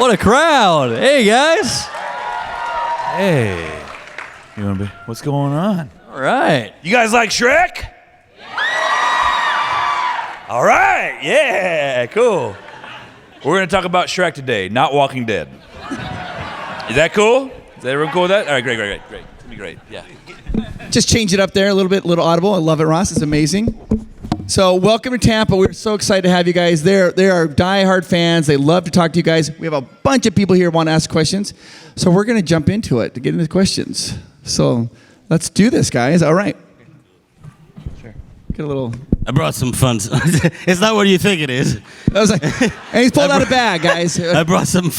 What a crowd. Hey, guys. Hey. You wanna be? What's going on? All right. You guys like Shrek? All right. Yeah. Cool. We're gonna talk about Shrek today, not Walking Dead. Is that cool? Is everyone cool with that? All right. Great. It's gonna be great. Yeah. Just change it up there a little audible. I love it, Ross. It's amazing. So welcome to Tampa. We're so excited to have you guys. They are diehard fans. They love to talk to you guys. We have a bunch of people here who want to ask questions. So we're going to jump into it to get into the questions. So let's do this, guys. All right. Sure. Get a little... I brought some fun. It's not what you think it is. I was like, and he's pulled out a bag, guys. I brought some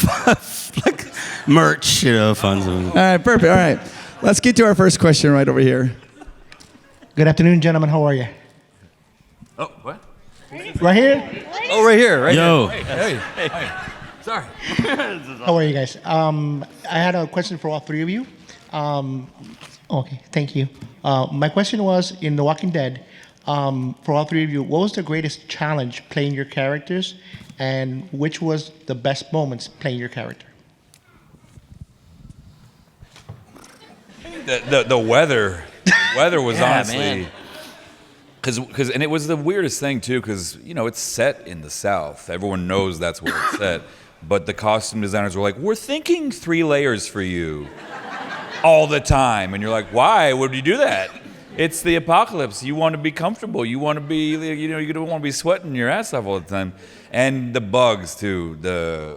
like merch, fun. All right, perfect. All right. Let's get to our first question right over here. Good afternoon, gentlemen. How are you? Oh, what? Right here? Oh, right here. Yo. Hey. Sorry. How are you guys? I had a question for all three of you. Okay, thank you. My question was, in The Walking Dead, for all three of you, what was the greatest challenge playing your characters, and which was the best moments playing your character? The weather was honestly, man. because and it was the weirdest thing too, because it's set in the South. Everyone knows that's where it's set, but the costume designers were like, "We're thinking 3 layers for you all the time," and you're like, "Why would you do that? It's the apocalypse. You want to be comfortable. You want to be, you don't want to be sweating your ass off all the time." And the bugs too.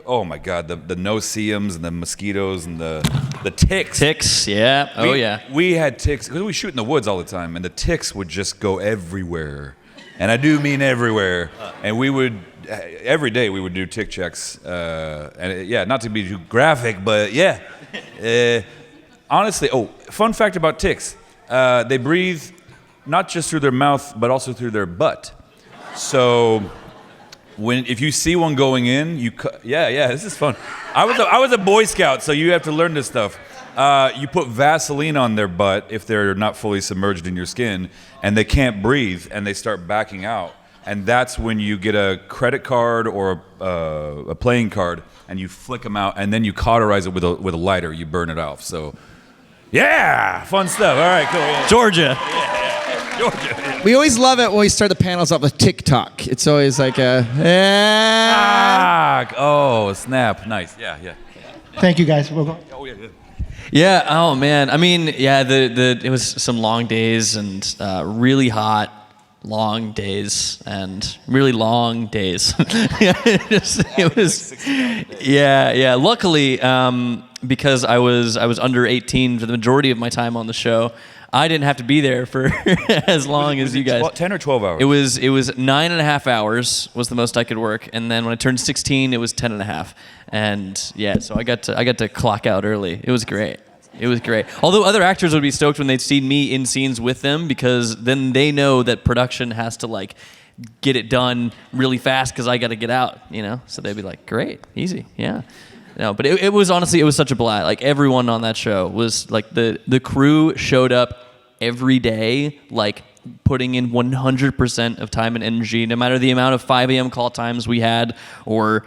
Oh my God, the no-see-ums and the mosquitoes and the ticks. Ticks, yeah. We had ticks because we shoot in the woods all the time, and the ticks would just go everywhere, and I do mean everywhere. And we would every day we would do tick checks, not to be too graphic, but yeah. Honestly, fun fact about ticks: they breathe not just through their mouth, but also through their butt. So if you see one going in, this is fun. I was a Boy Scout, so you have to learn this stuff. You put Vaseline on their butt if they're not fully submerged in your skin, and they can't breathe, and they start backing out. And that's when you get a credit card or a playing card, and you flick them out, and then you cauterize it with a lighter. You burn it off. So, yeah, fun stuff. All right, cool. Yeah. Georgia. Georgia. We always love it when we start the panels off with TikTok. It's always like Oh, snap. Nice. Yeah. Thank you, guys. We'll go. Oh, yeah. Yeah, oh man. I mean, yeah, it was some long days and really hot long days and really long days. it was yeah. Luckily, because I was under 18 for the majority of my time on the show, I didn't have to be there for as long as you guys. 10 or 12 hours? It was 9.5 hours was the most I could work, and then when I turned 16, it was 10.5. And yeah, so I got to clock out early. It was great. Although other actors would be stoked when they'd see me in scenes with them, because then they know that production has to get it done really fast because I got to get out, So they'd be like, "Great, easy, yeah." No, but it was honestly, it was such a blast. Everyone on that show was the crew showed up every day, putting in 100% of time and energy, no matter the amount of 5 a.m. call times we had or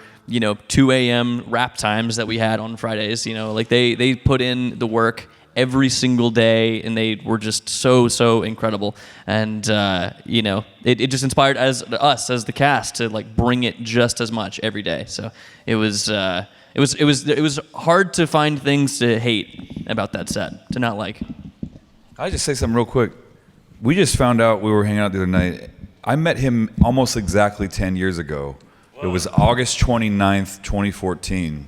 2 a.m. wrap times that we had on Fridays. They put in the work every single day, and they were just so incredible. And it just inspired us as the cast to bring it just as much every day. So it was hard to find things to hate about that set, to not like. I'll just say something real quick. We just found out, we were hanging out the other night, I met him almost exactly 10 years ago. Whoa. It was August 29th, 2014,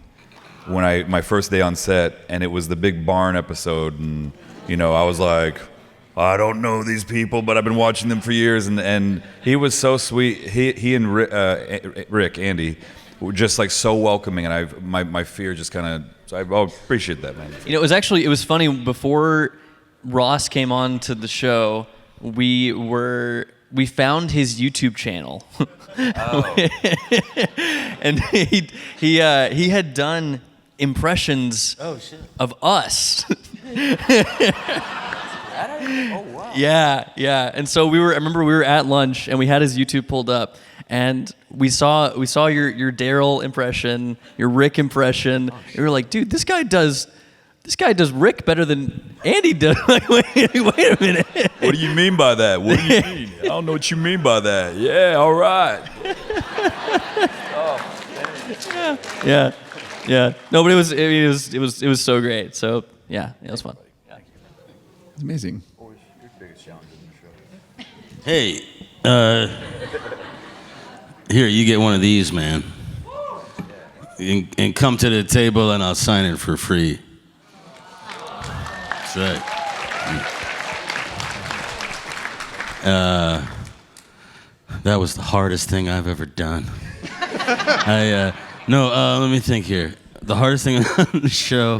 when my first day on set, and it was the big barn episode, and I was like, I don't know these people, but I've been watching them for years, and he was so sweet. He and Andy, were just so welcoming, and my fear just kind of, I appreciate that, man. It was funny, before Ross came on to the show, we found his YouTube channel. Oh. And he had done impressions of us. Oh wow. Yeah. And so I remember we were at lunch and we had his YouTube pulled up, and we saw your Daryl impression, your Rick impression. And we were like, dude, this guy does Rick better than Andy does. Like, wait a minute. What do you mean by that? What do you mean? I don't know what you mean by that. Yeah, all right. Yeah. No, but it was so great. So yeah, it was fun. It's amazing. Hey, here, you get one of these, man. And come to the table and I'll sign it for free. That's right. That was the hardest thing I've ever done. Let me think here. The hardest thing on the show.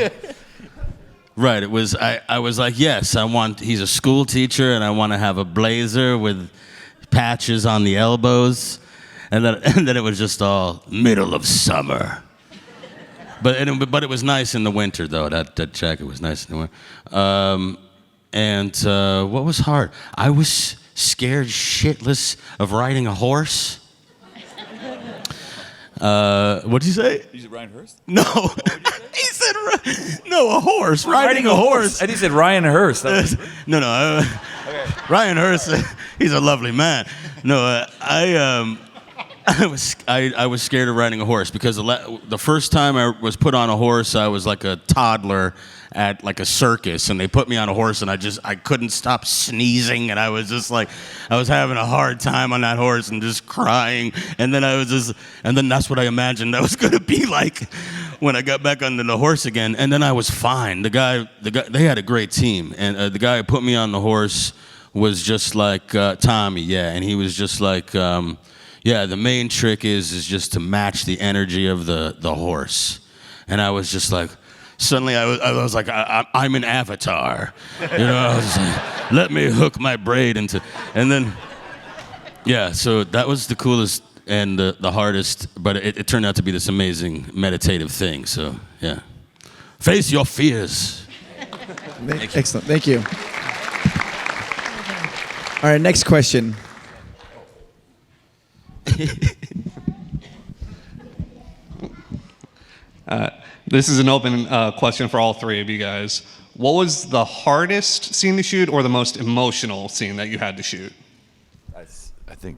Right, it was, I was like, yes, he's a school teacher and I want to have a blazer with patches on the elbows. And then it was just all middle of summer. But it was nice in the winter, though. That jacket was nice in the winter. What was hard? I was scared shitless of riding a horse. What'd you say? You said Ryan Hurst? No. He said, no, a horse. Riding a horse. I think he said Ryan Hurst. No. Ryan Hurst, he's a lovely man. No, I was scared of riding a horse because the first time I was put on a horse, I was like a toddler at like a circus, and they put me on a horse, and I couldn't stop sneezing, and I was just like, I was having a hard time on that horse and just crying, and then that's what I imagined that was gonna be like when I got back on the horse again, and then I was fine. The guy, they had a great team, and the guy who put me on the horse was just like Tommy, yeah, and he was just like. Yeah, the main trick is just to match the energy of the horse. And I was just like, suddenly I was like, I'm an avatar. You know, I was like, let me hook my braid into, and then, yeah, so that was the coolest and the hardest, but it turned out to be this amazing meditative thing, so, yeah. Face your fears. Excellent, thank you. All right, next question. This is an open question for all three of you guys. What was the hardest scene to shoot or the most emotional scene that you had to shoot? I think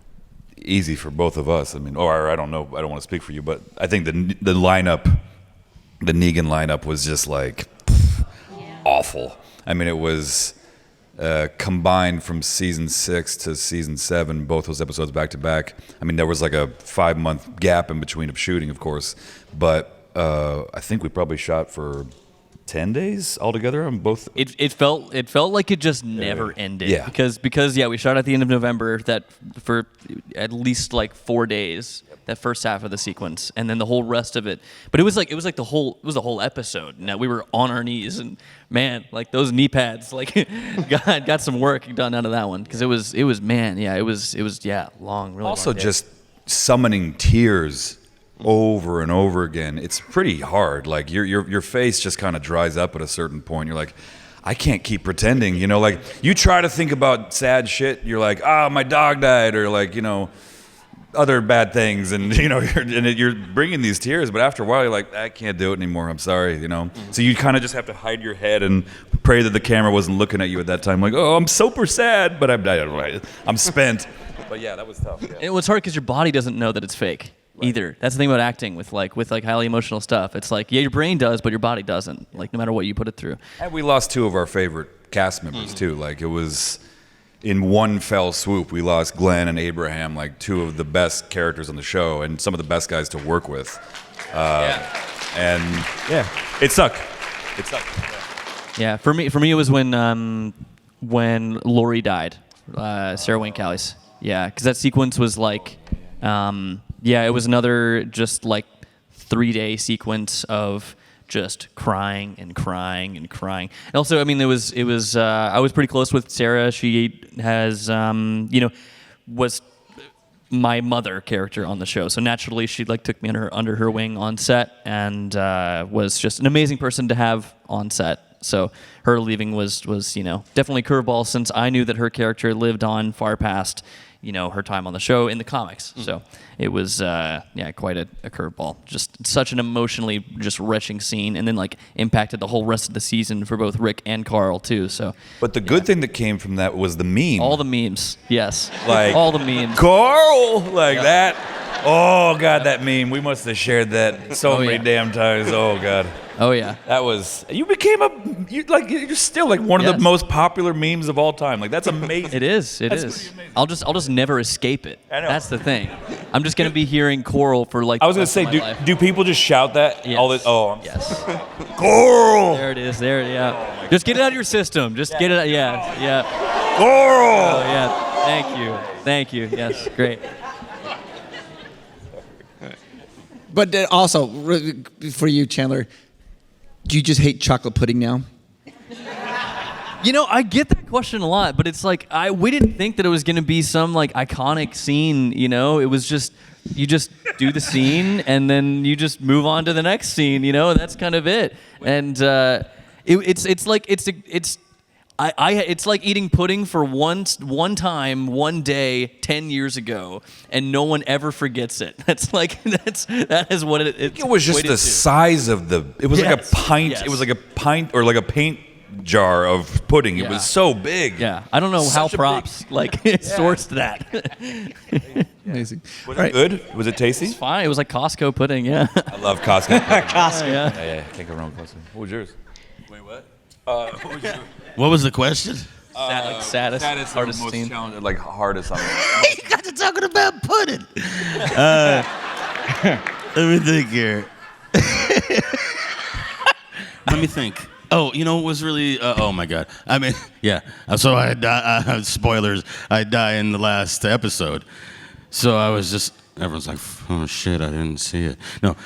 easy for both of us. I mean, or I don't know. I don't want to speak for you, but I think the lineup, the Negan lineup, was just like awful. I mean, it was combined from season 6 to season 7, both those episodes back to back. I mean, there was like a 5-month gap in between of shooting, of course, but I think we probably shot for 10 days altogether on both. It felt like it just never ended. Yeah. Because we shot at the end of November that for at least like 4 days, that first half of the sequence, and then the whole rest of it. But it was the whole episode. Now we were on our knees, and man, like those knee pads, like got some work done out of that one because it was long, really. Also, long day. just summoning tears over and over again. It's pretty hard. Like your face just kind of dries up at a certain point. You're like, I can't keep pretending. You know, like you try to think about sad shit. You're like, my dog died, or like, you know, other bad things, and you know, you're bringing these tears. But after a while, you're like, I can't do it anymore. I'm sorry. You know. So you kind of just have to hide your head and pray that the camera wasn't looking at you at that time. Like, I'm super sad, but I'm spent. But yeah, that was tough. Yeah. It was hard because your body doesn't know that it's fake. Right. Either. That's the thing about acting with highly emotional stuff. It's like, yeah, your brain does, but your body doesn't. Like, no matter what you put it through. And we lost 2 of our favorite cast members too. Like, it was in one fell swoop. We lost Glenn and Abraham, like 2 of the best characters on the show and some of the best guys to work with. And yeah, it sucked. It sucked. Yeah, for me, it was when Lori died, Sarah Wayne Callies. Yeah, because that sequence was like. It was another just like 3-day sequence of just crying and crying and crying. And also, I mean, it was I was pretty close with Sarah. She has, was my mother character on the show. So naturally, she like took me under her wing on set, and was just an amazing person to have on set. So her leaving was definitely curveball, since I knew that her character lived on far past her time on the show in the comics. So it was quite a curveball. Just such an emotionally just wrenching scene, and then like impacted the whole rest of the season for both Rick and Carl too. So But the good thing that came from that was the meme. all the memes, yes, Like all the memes. Carl, like that. Oh God, that meme. We must have shared that so many yeah. damn times. Oh God. Oh yeah. That was you became you're still like one of Yes. the most popular memes of all time. Like that's amazing. It is. It That's is. pretty amazing. I'll just never escape it. I know. That's the thing. I'm just gonna be hearing Coral for like. I was the gonna rest say, of my life. do people just shout that Yes. all the? Oh, Yes. Coral, There it is. There. Yeah. Just get it out of your system. Just get it out. Yeah. Yeah. Coral. Oh yeah. Thank you. Thank you. Yes. Great. But also, for you, Chandler, do you just hate chocolate pudding now? I get that question a lot, but it's like we didn't think that it was gonna be some like iconic scene. It was just you just do the scene and then you just move on to the next scene. That's kind of it. And it's like eating pudding for one time, one day, 10 years ago, and no one ever forgets it. That is what it's. It was just equated the to. size of the. It was like a Yes, pint. yes. It was like a pint or like a paint jar of pudding. It Yeah. was so big. Yeah, I don't know how Such a big- props sourced that. Amazing. Was All it right. good? Was it tasty? Fine, it was like Costco pudding. Yeah. I love Costco. Costco. Yeah. Yeah, can't go wrong with Costco. What was yours? Wait, what? What was the question? Saddest, hardest scene. challenging, like hardest on me. You got to talking about pudding. Let me think here. Let me think. Oh, what was really? Oh my God. I mean, yeah. So I die. Spoilers. I die in the last episode. So I was just. Everyone's like, "Oh shit! I didn't see it." No.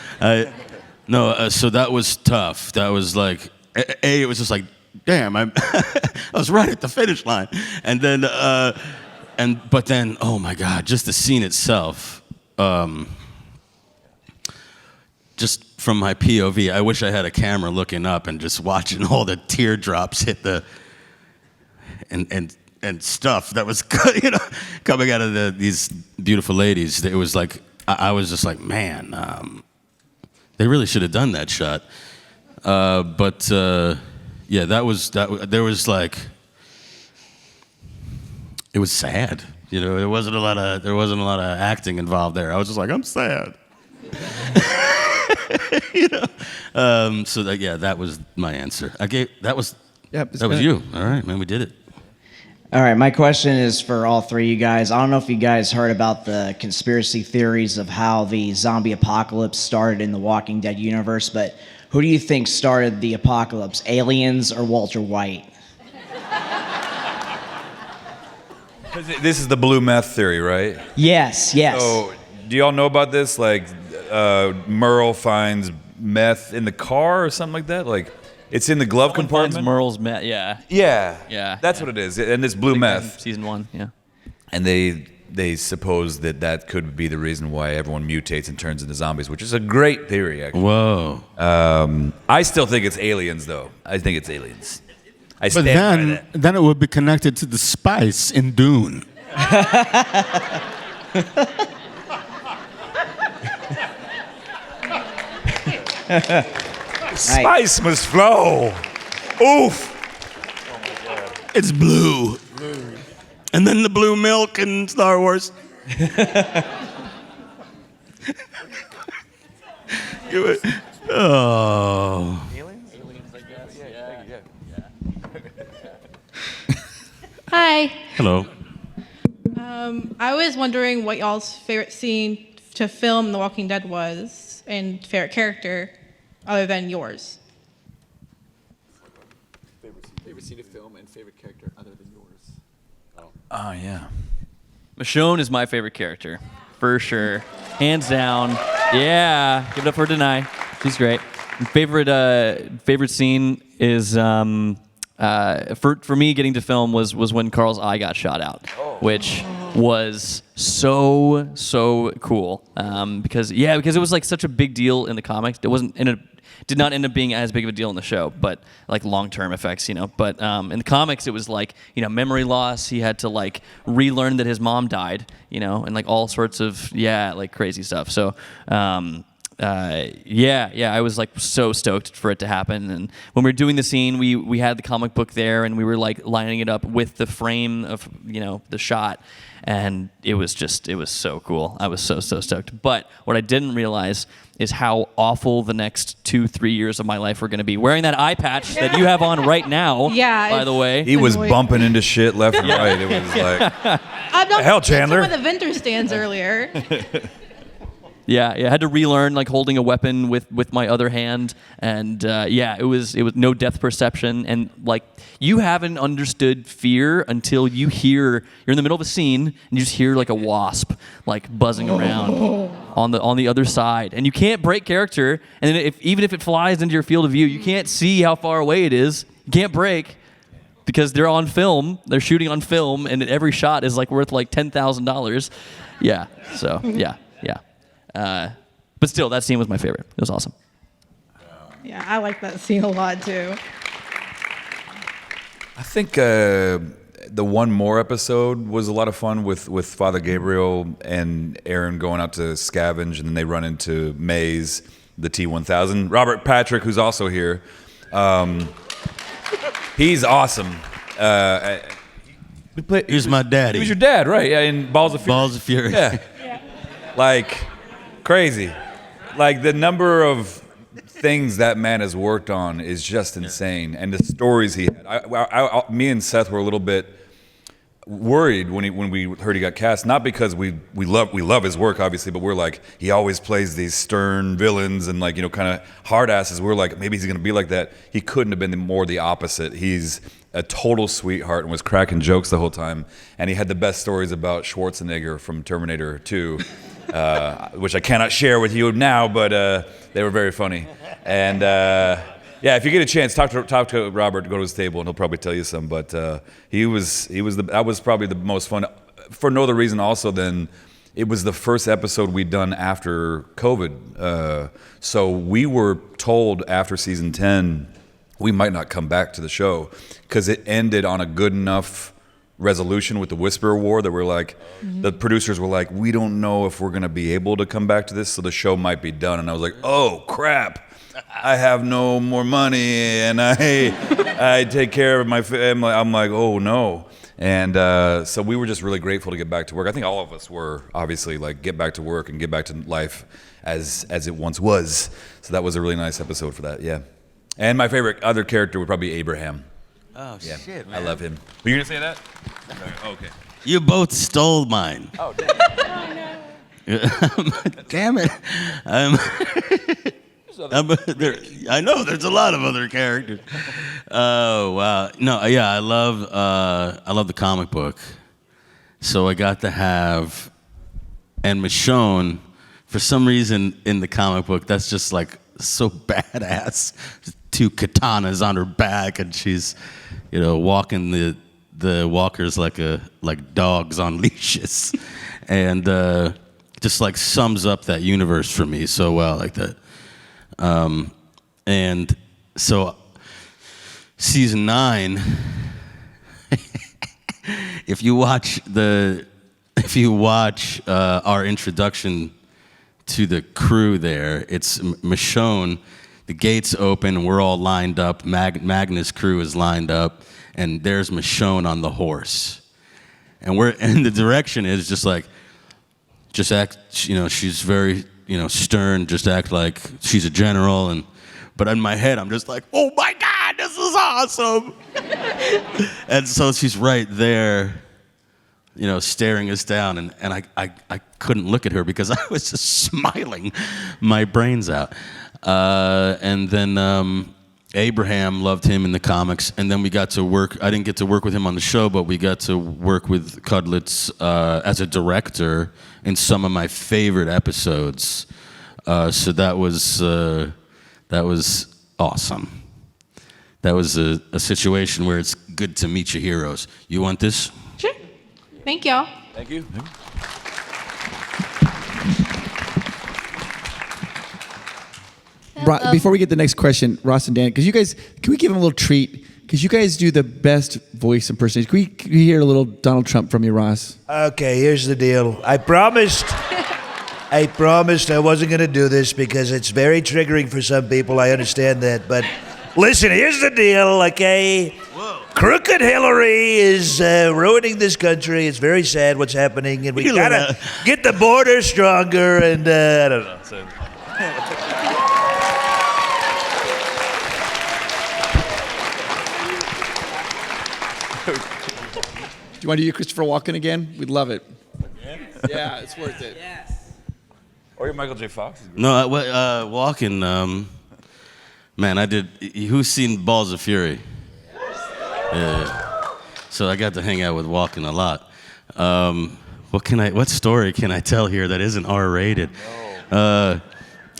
So that was tough. That was like, it was just like, damn. I was right at the finish line, and then, but then, oh my God, just the scene itself. Just from my POV, I wish I had a camera looking up and just watching all the teardrops hit the and stuff that was coming out of these beautiful ladies. It was like I was just like, man, they really should have done that shot. But yeah, that was that. There was like, it was sad. There wasn't a lot of acting involved there. I was just like, I'm sad. So that was my answer. That was you. All right, man, we did it. All right, my question is for all three of you guys. I don't know if you guys heard about the conspiracy theories of how the zombie apocalypse started in the Walking Dead universe, but who do you think started the apocalypse, aliens or Walter White? This is the blue meth theory, right? Yes. So, do y'all know about this? Like, Merle finds meth in the car or something like that. Like, it's in the glove compartment. Merle's met. Yeah. Yeah. That's what it is. And it's blue meth. Season 1. Yeah. And they suppose that could be the reason why everyone mutates and turns into zombies, which is a great theory, actually. Whoa. I still think it's aliens, though. I think it's aliens. I But stand by that. then it would be connected to the spice in Dune. Spice must flow. Oof. It's blue. And then the blue milk in Star Wars. Oh. Hi. Hello. I was wondering what y'all's favorite scene to film The Walking Dead was, and favorite character, other than yours. Favorite scene to film and favorite character other than yours. Oh, yeah. Michonne is my favorite character, for sure, hands down. Yeah, give it up for Denai. She's great. Favorite scene is for me getting to film was when Carl's eye got shot out, which was so cool because it was like such a big deal in the comics. Did not end up being as big of a deal in the show, but like long-term effects, But in the comics, it was like memory loss. He had to like relearn that his mom died, and like all sorts of like crazy stuff. So. I was like so stoked for it to happen. And when we were doing the scene, we had the comic book there, and we were like lining it up with the frame of the shot, and it was so cool. I was so stoked. But what I didn't realize is how awful the next 2-3 years of my life were going to be. Wearing that eye patch that you have on right now, by the way. He was bumping into shit left and right. It was like, hell, Chandler. Some of the vendor stands earlier. Yeah, I had to relearn like holding a weapon with my other hand, and it was no depth perception, and like you haven't understood fear until you're in the middle of a scene and you just hear like a wasp like buzzing around on the other side, and you can't break character, and then even if it flies into your field of view, you can't see how far away it is. You can't break because they're on film, they're shooting on film, and every shot is like worth like $10,000. Yeah, so yeah. But still, that scene was my favorite. It was awesome. Yeah, I like that scene a lot too. I think the One More episode was a lot of fun with Father Gabriel and Aaron going out to scavenge, and then they run into Maze, the T-1000. Robert Patrick, who's also here, he's awesome. He's my daddy. He was your dad, right? Yeah, in Balls of Fury. Balls of Fury. Yeah. Like, crazy. Like, the number of things that man has worked on is just insane. And the stories he had. Me and Seth were a little bit worried when we heard he got cast. Not because we love his work, obviously, but we're like, he always plays these stern villains and like, kind of hard asses. We're like, maybe he's going to be like that. He couldn't have been more the opposite. He's a total sweetheart and was cracking jokes the whole time. And he had the best stories about Schwarzenegger from Terminator 2. Which I cannot share with you now, but they were very funny. And if you get a chance, talk to Robert, go to his table, and he'll probably tell you some. But that was probably the most fun, for no other reason also than it was the first episode we'd done after COVID. So we were told after season 10 we might not come back to the show because it ended on a good enough resolution with the Whisperer War that we're like, the producers were like, we don't know if we're going to be able to come back to this, so the show might be done. And I was like, oh crap, I have no more money, and I take care of my family. I'm like, oh no. And so we were just really grateful to get back to work. I think all of us were, obviously, like, get back to work and get back to life as it once was. So that was a really nice episode for that, yeah. And my favorite other character would probably be Abraham. Oh, yeah, shit, man. I love him. Were you going to say that? Okay. You both stole mine. Oh, damn it. I know there's a lot of other characters. Oh, wow. No, yeah, I love the comic book. So I got to have, and Michonne, for some reason in the comic book, that's just like so badass. Just 2 katanas on her back, and she's, walking the walkers like dogs on leashes, and just like sums up that universe for me so well, like that. And so season 9, if you watch our introduction to the crew there, it's Michonne. The gates open, we're all lined up. Magnus' crew is lined up, and there's Michonne on the horse. And the direction is just act, she's very, stern, just act like she's a general. But in my head, I'm just like, oh my God, this is awesome. And so she's right there, staring us down, and I couldn't look at her because I was just smiling my brains out. And then Abraham, loved him in the comics, and then we got to work. I didn't get to work with him on the show, but we got to work with Cudlitz as a director in some of my favorite episodes. So that was awesome. That was a situation where it's good to meet your heroes. You want this? Sure. Thank y'all. Thank you. Before we get the next question, Ross and Dan, because you guys, can we give them a little treat? Because you guys do the best voice impersonation. Can we hear a little Donald Trump from you, Ross? Okay, here's the deal. I promised I wasn't going to do this because it's very triggering for some people. I understand that. But listen, here's the deal, okay? Whoa. Crooked Hillary is ruining this country. It's very sad what's happening. And we got to get the border stronger. And I don't know. So. Do you want to do Christopher Walken again? We'd love it. Yeah, it's worth it. Yes. Or your Michael J. Fox. No, Walken, man, I did. Who's seen Balls of Fury? Yeah. So I got to hang out with Walken a lot. What story can I tell here that isn't R-rated? No.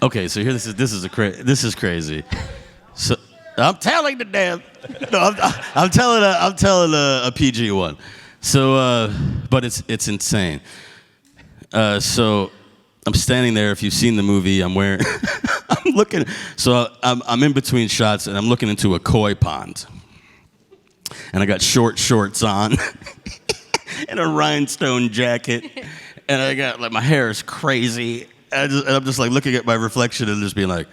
Okay, so here this is crazy. So I'm telling the damn. No, I'm telling a PG one. So, but it's insane. So I'm standing there. If you've seen the movie, I'm wearing. I'm looking. So I'm in between shots, and I'm looking into a koi pond. And I got short shorts on, and a rhinestone jacket, and I got like my hair is crazy. And I'm just like looking at my reflection and just being like,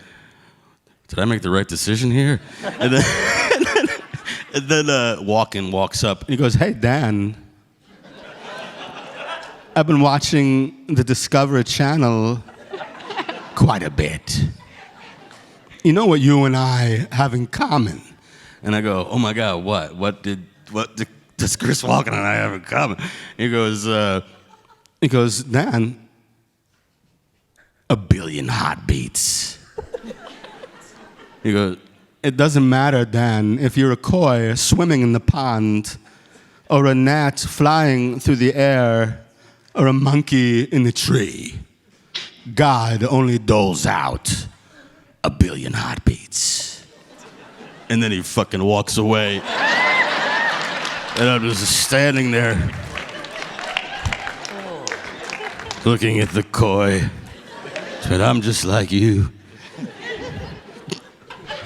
did I make the right decision here? And then Walken walks up and he goes, "Hey Dan, I've been watching the Discovery Channel quite a bit. You know what you and I have in common?" And I go, "Oh my God, what? What does Chris Walken and I have in common?" He goes, "Dan, 1 billion heartbeats." He goes, "It doesn't matter, Dan, if you're a koi swimming in the pond, or a gnat flying through the air, or a monkey in a tree. God only doles out 1 billion heartbeats." And then he fucking walks away. And I'm just standing there, looking at the koi. But I'm just like you.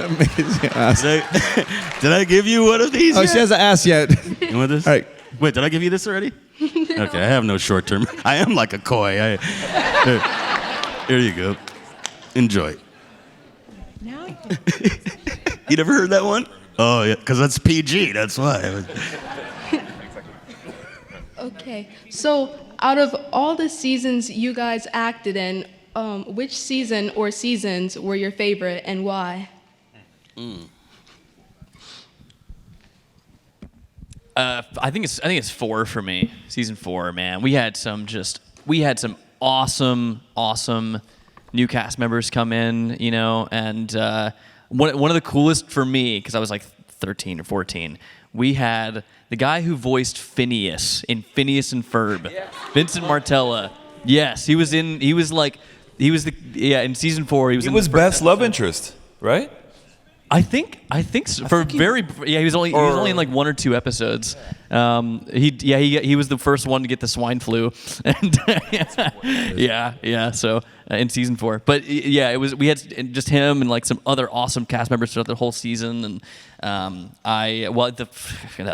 Amazing. Did I give you one of these? Oh, yet? she hasn't asked yet. You want this? All right. Wait, did I give you this already? No. Okay, I have no short term. I am like a koi. Here you go. Enjoy. No. You never heard that one? Oh, yeah, because that's PG, that's why. Okay, so out of all the seasons you guys acted in, which season or seasons were your favorite and why? I think it's 4 for me. Season 4, man. We had some awesome new cast members come in, you know, and one of the coolest for me, because I was like 13 or 14, we had the guy who voiced Phineas in Phineas and Ferb, Vincent Martella. Yes, in season 4. He was Beth's love interest, right? I think so. He was only in like 1 or 2 episodes. He was the first one to get the swine flu, and so in season 4. But we had just him and like some other awesome cast members throughout the whole season, and that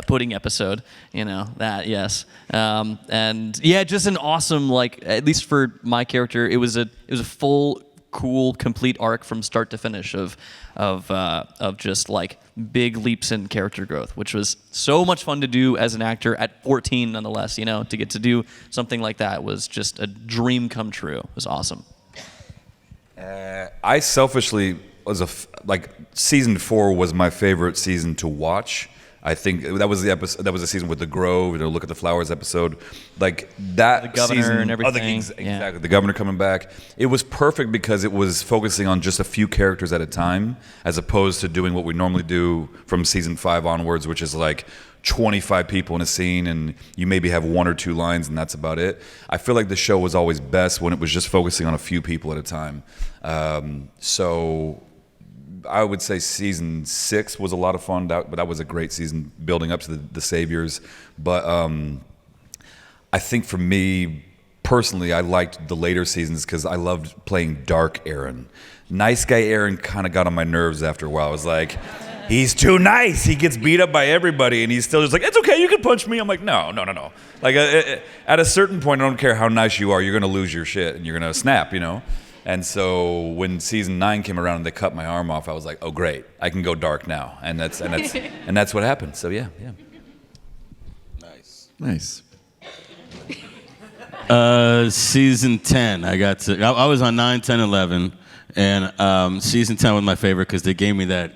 pudding episode, you know, that, yes, and yeah, just an awesome, like, at least for my character, it was a full, cool, complete arc from start to finish of just like big leaps in character growth, which was so much fun to do as an actor at 14, nonetheless. You know, to get to do something like that was just a dream come true. It was awesome. I selfishly season 4 was my favorite season to watch. I think that was the episode. That was the season with the Grove, Look at the Flowers episode, like that. The governor season, and everything. Exactly, the governor coming back. It was perfect because it was focusing on just a few characters at a time, as opposed to doing what we normally do from season 5 onwards, which is like 25 people in a scene, and you maybe have 1 or 2 lines, and that's about it. I feel like the show was always best when it was just focusing on a few people at a time. So I would say season 6 was a lot of fun, but that was a great season building up to the Saviors. But I think for me personally, I liked the later seasons because I loved playing Dark Aaron. Nice guy Aaron kind of got on my nerves after a while. I was like, he's too nice. He gets beat up by everybody, and he's still just like, it's okay, you can punch me. I'm like, no. Like, at a certain point, I don't care how nice you are, you're going to lose your shit, and you're going to snap, you know? And so when season 9 came around and they cut my arm off, I was like, oh, great, I can go dark now. And that's what happened. So, yeah. Nice. Season 10, I was on 9, 10, 11, and season 10 was my favorite because they gave me that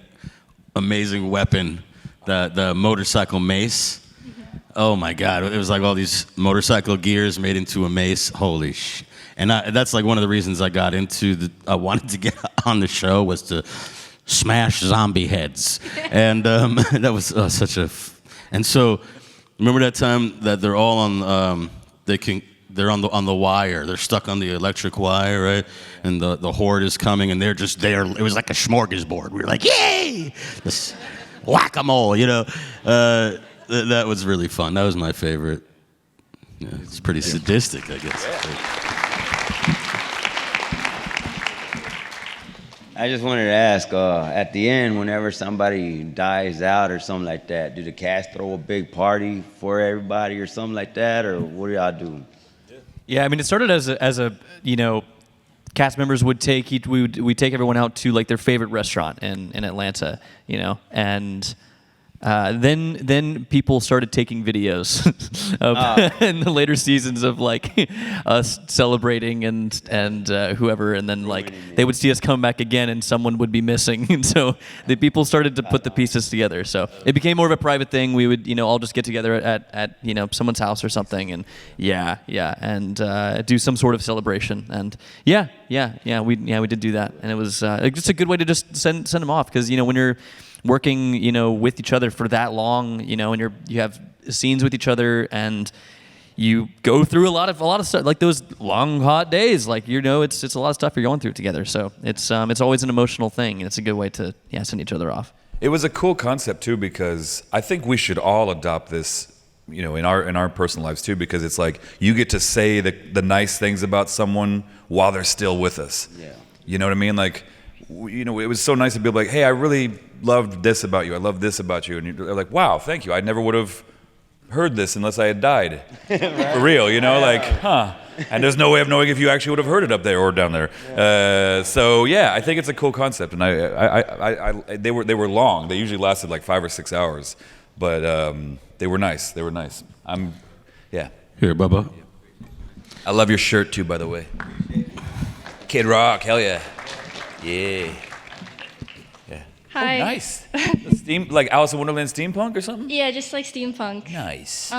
amazing weapon, the motorcycle mace. Oh my God, it was like all these motorcycle gears made into a mace. Holy sh! And that's like one of the reasons I got I wanted to get on the show was to smash zombie heads. And that was and so remember that time that they're all on, they're on the wire. They're stuck on the electric wire, right? And the horde is coming, and they're just there. It was like a smorgasbord. We were like, yay! This whack-a-mole, you know. That was really fun. That was my favorite. Yeah, it's pretty sadistic, I guess. I just wanted to ask, at the end, whenever somebody dies out or something like that, do the cast throw a big party for everybody or something like that, or what do y'all do? Yeah, I mean, it started as a cast members would take we'd take everyone out to like their favorite restaurant in Atlanta, you know, and then people started taking videos of in the later seasons of like us celebrating and whoever, and then like they would see us come back again and someone would be missing, and so the people started to put the pieces together. So it became more of a private thing. We would all just get together at someone's house or something, and and do some sort of celebration. And we did do that, and it was just a good way to just send them off, because when you're working, with each other for that long, and you have scenes with each other, and you go through a lot of stuff, like those long hot days, like it's a lot of stuff you're going through together. So it's always an emotional thing, and it's a good way to send each other off. It was a cool concept too, because I think we should all adopt this, in our personal lives too, because it's like you get to say the nice things about someone while they're still with us. Yeah. You know what I mean? Like, it was so nice to be like, hey, I really loved this about you. I love this about you. And you're like, wow, thank you. I never would have heard this unless I had died. Right. For real, like, huh. And there's no way of knowing if you actually would have heard it up there or down there. Yeah. I think it's a cool concept. And they were long. They usually lasted like 5 or 6 hours. But they were nice. Here, Bubba. I love your shirt too, by the way. Kid Rock, hell yeah. Yeah. Hi. Oh, nice. Like Alice in Wonderland steampunk or something? Yeah, just like steampunk. Nice.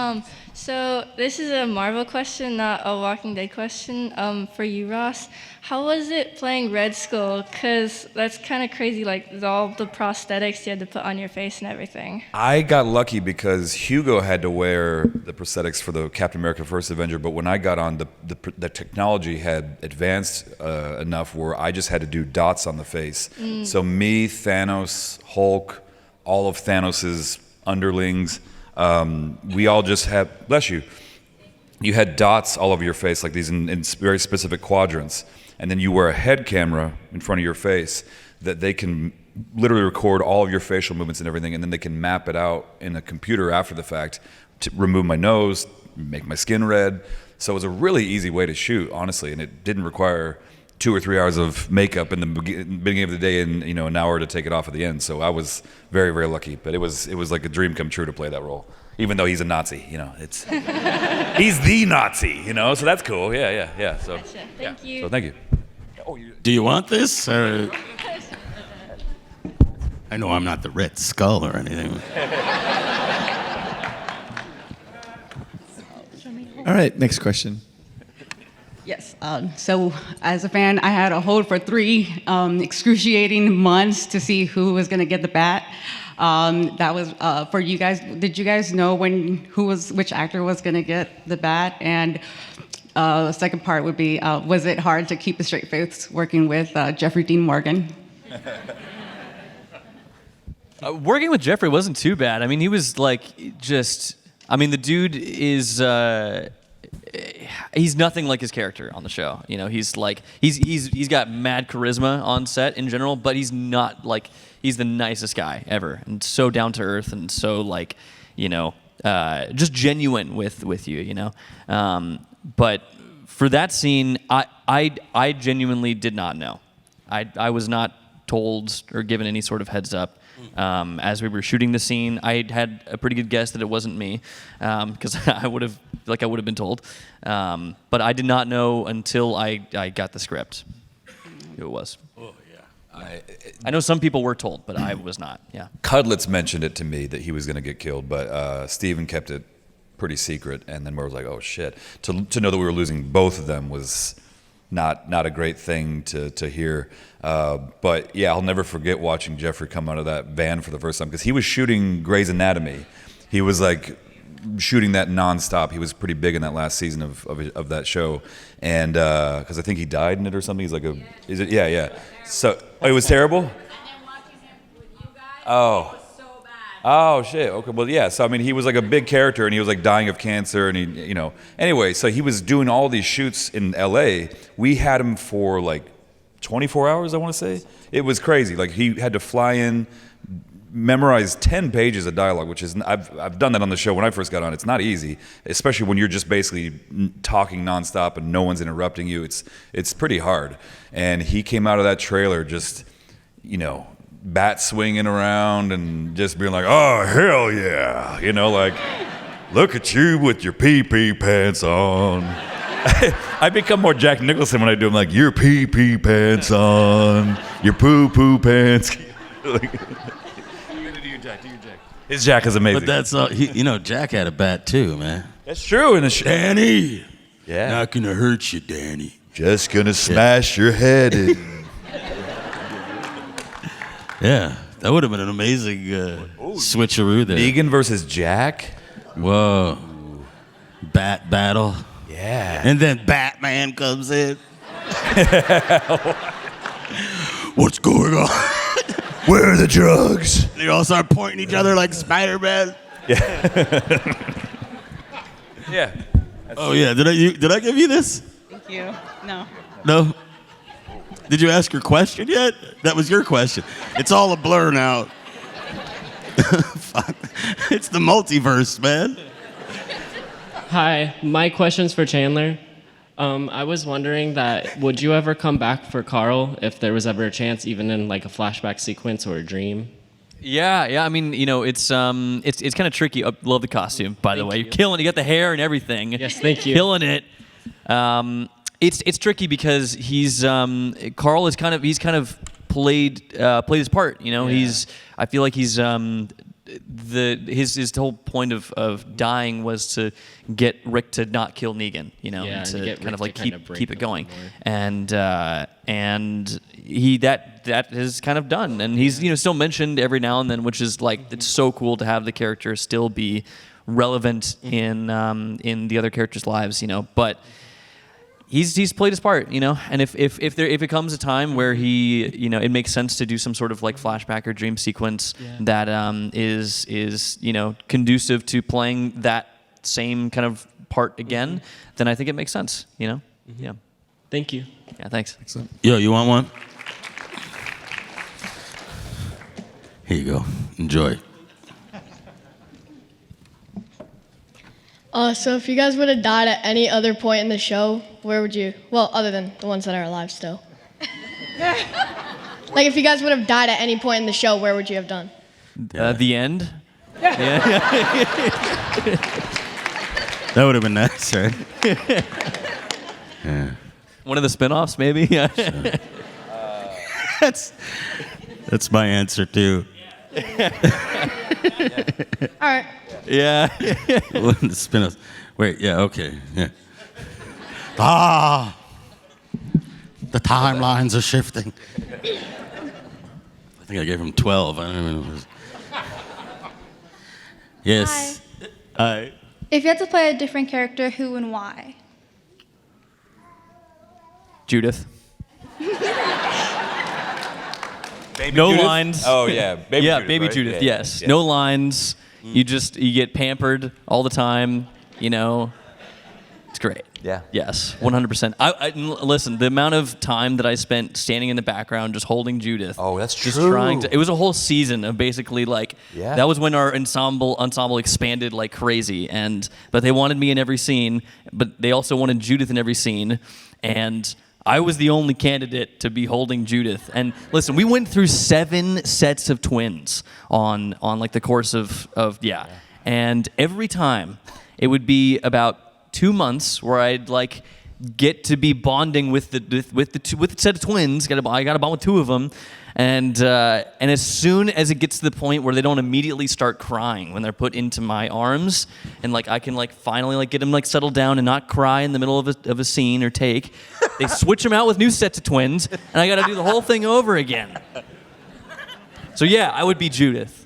So this is a Marvel question, not a Walking Dead question. For you, Ross, how was it playing Red Skull? Because that's kind of crazy, like all the prosthetics you had to put on your face and everything. I got lucky because Hugo had to wear the prosthetics for the Captain America First Avenger, but when I got on, the technology had advanced enough where I just had to do dots on the face. So me, Thanos, Hulk, all of Thanos's underlings, we all just had, bless you, you had dots all over your face, like these in very specific quadrants. And then you wear a head camera in front of your face that they can literally record all of your facial movements and everything, and then they can map it out in a computer after the fact to remove my nose, make my skin red. So it was a really easy way to shoot, honestly, and it didn't require 2 or 3 hours of makeup in the beginning of the day and an hour to take it off at the end. So I was very, very lucky. But it was like a dream come true to play that role, even though he's a Nazi. It's he's the Nazi. So that's cool. Yeah. So Gotcha. Thank you. So thank you. Do you want this? Or... I know I'm not the Red Skull or anything. All right, next question. Yes. So as a fan, I had a hold for 3 excruciating months to see who was going to get the bat. That was for you guys. Did you guys know which actor was going to get the bat? And the second part would be, was it hard to keep a straight face working with Jeffrey Dean Morgan? Working with Jeffrey wasn't too bad. I mean, he was like the dude is he's nothing like his character on the show. You know, he's got mad charisma on set in general, but he's not like, he's the nicest guy ever, and so down to earth, and so like, you know, just genuine with you, you know. But for that scene, I genuinely did not know. I was not told or given any sort of heads up. As we were shooting the scene, I had a pretty good guess that it wasn't me, because I would have been told. But I did not know until I got the script who it was. Oh yeah, I know some people were told, but I was not. Yeah. Cudlitz mentioned it to me that he was going to get killed, but Steven kept it pretty secret, and then we was like, oh shit. To know that we were losing both of them was not a great thing to hear. But yeah, I'll never forget watching Jeffrey come out of that van for the first time, because he was shooting Grey's Anatomy. He was like shooting that nonstop. He was pretty big in that last season of that show, and because I think he died in it or something. He's like is it? Yeah. So it was terrible. Oh shit. Okay. Well, yeah. So I mean, he was like a big character, and he was like dying of cancer, and he, you know. Anyway, so he was doing all these shoots in L.A. We had him for like 24 hours, I want to say. It was crazy. Like, he had to fly in, memorize 10 pages of dialogue, which is, I've done that on the show when I first got on. It's not easy, especially when you're just basically talking nonstop and no one's interrupting you. It's pretty hard. And he came out of that trailer just, you know, bat swinging around and just being like, oh, hell yeah. You know, like, look at you with your pee-pee pants on. I become more Jack Nicholson when I do. I'm like, your pee-pee pants on, your poo-poo pants. His Jack is amazing. But that's you know, Jack had a bat too, man. That's true in the show. Danny. Yeah. Not gonna hurt you, Danny. Just gonna smash your head in. Yeah, that would have been an amazing switcheroo there. Negan versus Jack. Whoa. Bat battle. Yeah. And then Batman comes in. What's going on? Where are the drugs? They all start pointing each other like Spider-Man. Yeah. Yeah. Oh yeah. Did I give you this? Thank you. No. No. Did you ask your question yet? That was your question. It's all a blur now. Fuck. It's the multiverse, man. Hi, my question's for Chandler. I was wondering that, would you ever come back for Carl if there was ever a chance, even in like a flashback sequence or a dream? Yeah. I mean, you know, it's kind of tricky. I love the costume, by the way. You're killing. You got the hair and everything. Yes, thank you. Killing it. It's tricky because Carl is kind of played his part. You know, Yeah. I feel like he's his whole point of dying was to get Rick to not kill Negan, you know, Yeah, and and to get kind of Rick like to kind of break keep it the going, more. and he that is kind of done, and he's, you know, still mentioned every now and then, which is like, it's so cool to have the character still be relevant in the other characters' lives, you know, but. He's played his part, you know, and if it comes a time where he, you know, it makes sense to do some sort of like flashback or dream sequence that is you know, conducive to playing that same kind of part again, then I think it makes sense, you know. Yeah. Thank you. Yeah. Thanks. Yo, you want one? Here you go. Enjoy. So if you guys would have died at any other point in the show, where would you? Well, other than the ones that are alive still. Like, if you guys would have died at any point in the show, where would you have done? The end. That would have been nice, right? Yeah. One of the spin-offs, maybe. That's my answer too. All right. Yeah. The spin-offs. Wait, yeah, okay, yeah. The timelines are shifting. I think I gave him 12. I don't even know. Yes. Hi. If you had to play a different character, who and why? Judith. Baby no Judith? lines. Oh yeah, baby yeah, Judith, baby right? Judith. Yeah, Yes, yeah. no lines. You get pampered all the time. You know, it's great. Yeah. Yes, 100%. Listen, the amount of time that I spent standing in the background just holding Judith. Oh, that's just true. trying to. It was a whole season of basically like. Yeah. That was when our ensemble expanded like crazy, but they wanted me in every scene, but they also wanted Judith in every scene, and I was the only candidate to be holding Judith. And listen, we went through 7 sets of twins on like the course of and every time it would be about 2 months where I'd like get to be bonding with the set of twins. I got to bond with 2 of them, and as soon as it gets to the point where they don't immediately start crying when they're put into my arms, and like I can like finally like get them like settled down and not cry in the middle of a scene or take, they switch them out with new sets of twins, and I got to do the whole thing over again. So yeah, I would be Judith.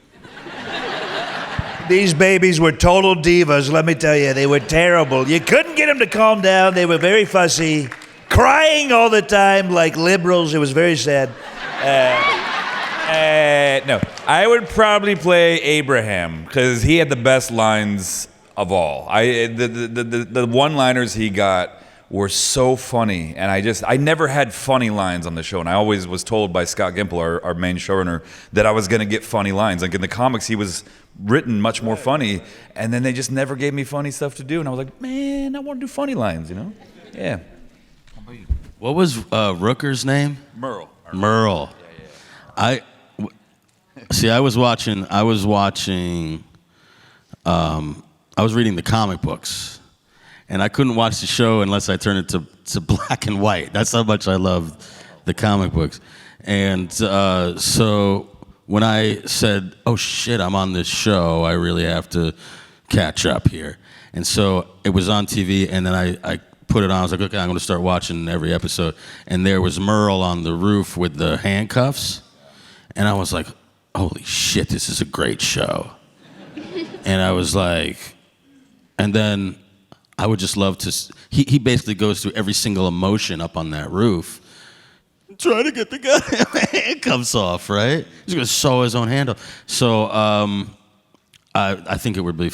These babies were total divas, let me tell you. They were terrible. You couldn't get them to calm down. They were very fussy, crying all the time like liberals. It was very sad. No, I would probably play Abraham because he had the best lines of all. The one-liners he got were so funny, and I never had funny lines on the show, and I always was told by Scott Gimple, our main showrunner, that I was going to get funny lines. Like in the comics, he was written much more funny, and then they just never gave me funny stuff to do, and I was like, man, I want to do funny lines, you know? Yeah. What was Rooker's name? Merle. Merle. Yeah. I was reading the comic books, and I couldn't watch the show unless I turned it to black and white. That's how much I loved the comic books. And so when I said, oh shit, I'm on this show, I really have to catch up here. And so it was on TV, and then I put it on. I was like, okay, I'm going to start watching every episode. And there was Merle on the roof with the handcuffs. And I was like, holy shit, this is a great show. And I was like, and then I would just love to, he basically goes through every single emotion up on that roof, trying to get the goddamn handcuffs off, right? He's going to sew his own hand off. So I think it would be,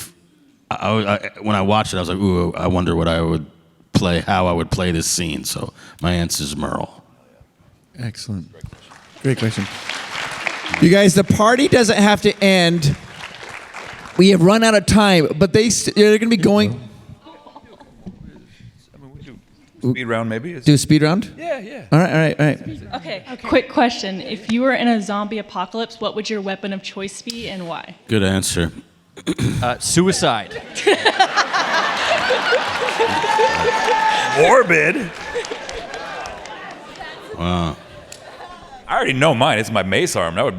when I watched it, I was like, ooh, I wonder what I would play, how I would play this scene. So my answer is Merle. Excellent. Great question. You guys, the party doesn't have to end. We have run out of time, but they're going to be going. Speed round, maybe? Do a speed round? Yeah. All right. Okay, quick question. If you were in a zombie apocalypse, what would your weapon of choice be and why? Good answer. Suicide. Morbid. Wow. I already know mine. It's my mace arm. I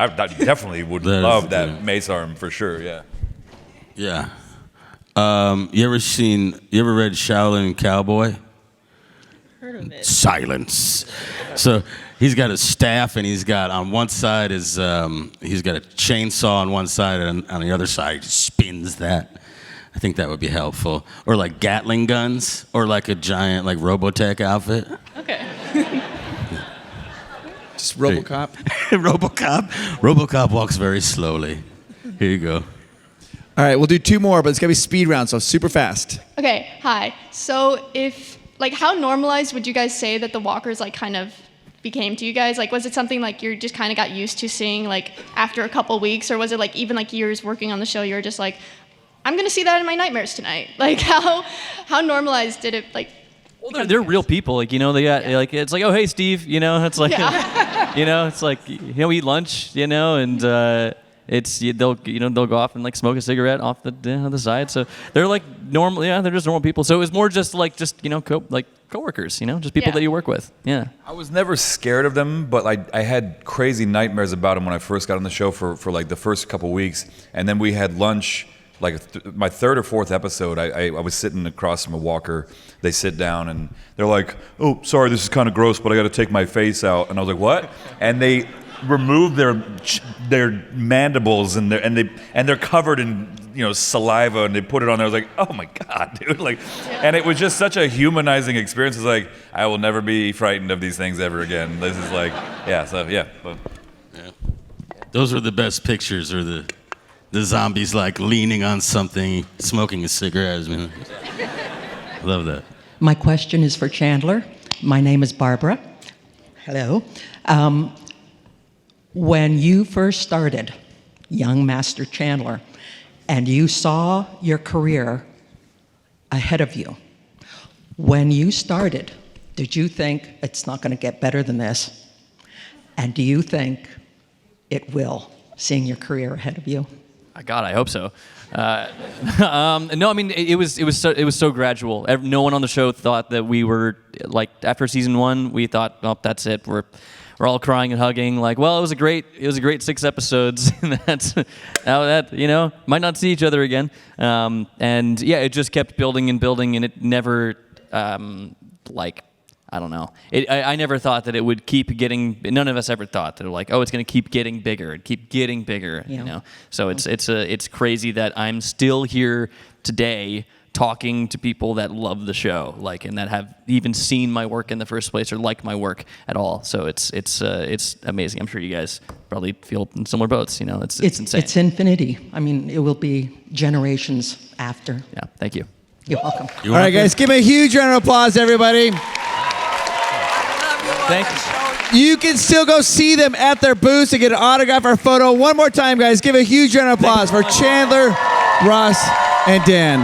definitely would love that mace arm for sure, yeah. Yeah. You ever read Shaolin Cowboy? Heard of it. Silence. So he's got a staff, and he's got on one side he's got a chainsaw on one side, and on the other side he just spins that. I think that would be helpful. Or like Gatling guns, or like a giant like Robotech outfit. Okay. Just RoboCop. RoboCop walks very slowly. Here you go. All right, we'll do 2 more, but it's going to be speed round, so super fast. Okay, hi. So how normalized would you guys say that the walkers kind of became to you guys? Like, was it something you just kind of got used to seeing after a couple weeks, or was it even years working on the show, you were just like, I'm going to see that in my nightmares tonight? How normalized did it Well, they're real people, they got it's like, oh hey Steve, it's like, it's like we eat lunch, and they'll go off and smoke a cigarette off the side, so they're normal, they're just normal people. So it was more just coworkers, just people that you work with. Yeah. I was never scared of them, but I had crazy nightmares about them when I first got on the show for the first couple weeks, and then we had lunch. My 3rd or 4th episode, I was sitting across from a walker. They sit down and they're like, "Oh, sorry, this is kind of gross, but I got to take my face out." And I was like, "What?" And they removed their mandibles and they're covered in saliva, and they put it on there. I was like, "Oh my god, dude!" And it was just such a humanizing experience. It's like, I will never be frightened of these things ever again. This is But. Those were the best pictures, or the zombies leaning on something, smoking a cigarette. I love that. My question is for Chandler. My name is Barbara. Hello. When you first started, young Master Chandler, and you saw your career ahead of you, when you started, did you think it's not going to get better than this? And do you think it will, seeing your career ahead of you? God, I hope so. No, I mean it was so gradual. No one on the show thought that we were like after season 1. We thought, oh, that's it. We're all crying and hugging. Like, well, it was a great 6 episodes. That's now that might not see each other again. And yeah, it just kept building and building, and it never I don't know. I never thought that it would keep getting. None of us ever thought that like, oh, it's going to keep getting bigger and keep getting bigger. Yeah. So it's crazy that I'm still here today talking to people that love the show, and that have even seen my work in the first place or like my work at all. So it's amazing. I'm sure you guys probably feel in similar boats. It's insane. It's infinity. I mean, it will be generations after. Yeah. Thank you. You're welcome. All right, guys, give a huge round of applause, everybody. Thank you. You can still go see them at their booths to get an autograph or photo. One more time, guys. Give a huge round of applause for Chandler, Ross, and Dan.